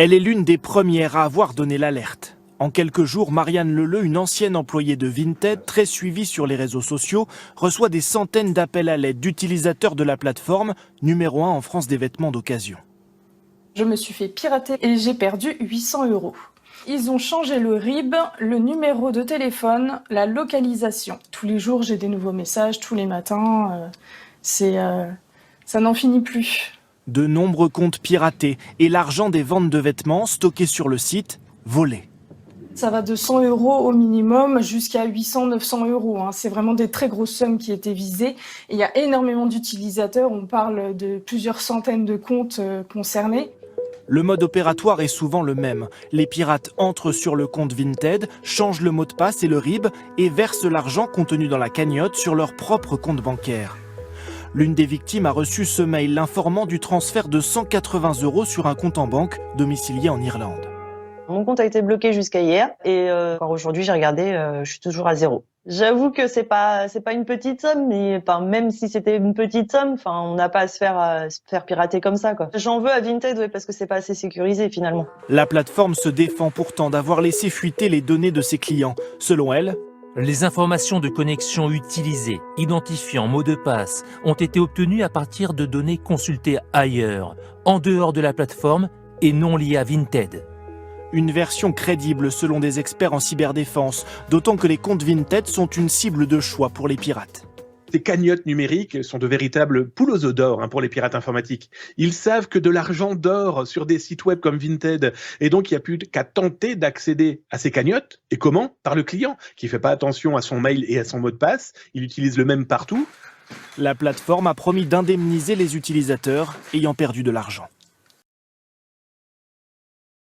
Elle est l'une des premières à avoir donné l'alerte. En quelques jours, Marianne Leleu, une ancienne employée de Vinted, très suivie sur les réseaux sociaux, reçoit des centaines d'appels à l'aide d'utilisateurs de la plateforme, numéro 1 en France des vêtements d'occasion. Je me suis fait pirater et j'ai perdu 800 €. Ils ont changé le RIB, le numéro de téléphone, la localisation. Tous les jours, j'ai des nouveaux messages, tous les matins. Ça n'en finit plus. De nombreux comptes piratés et l'argent des ventes de vêtements stockés sur le site, volé. Ça va de 100 € au minimum jusqu'à 800-900 €. C'est vraiment des très grosses sommes qui étaient visées. Et il y a énormément d'utilisateurs, on parle de plusieurs centaines de comptes concernés. Le mode opératoire est souvent le même. Les pirates entrent sur le compte Vinted, changent le mot de passe et le RIB et versent l'argent contenu dans la cagnotte sur leur propre compte bancaire. L'une des victimes a reçu ce mail l'informant du transfert de 180 € sur un compte en banque domicilié en Irlande. Mon compte a été bloqué jusqu'à hier et encore aujourd'hui j'ai regardé, je suis toujours à 0. J'avoue que c'est pas une petite somme, mais même si c'était une petite somme, on n'a pas à se faire pirater comme ça, quoi. J'en veux à Vinted, parce que c'est pas assez sécurisé finalement. La plateforme se défend pourtant d'avoir laissé fuiter les données de ses clients. Selon elle, les informations de connexion utilisées, identifiant mot de passe, ont été obtenues à partir de données consultées ailleurs, en dehors de la plateforme et non liées à Vinted. Une version crédible selon des experts en cyberdéfense, d'autant que les comptes Vinted sont une cible de choix pour les pirates. Ces cagnottes numériques sont de véritables poules aux œufs d'or pour les pirates informatiques. Ils savent que de l'argent dort sur des sites web comme Vinted, et donc il n'y a plus qu'à tenter d'accéder à ces cagnottes. Et comment? Par le client, qui ne fait pas attention à son mail et à son mot de passe. Il utilise le même partout. La plateforme a promis d'indemniser les utilisateurs ayant perdu de l'argent.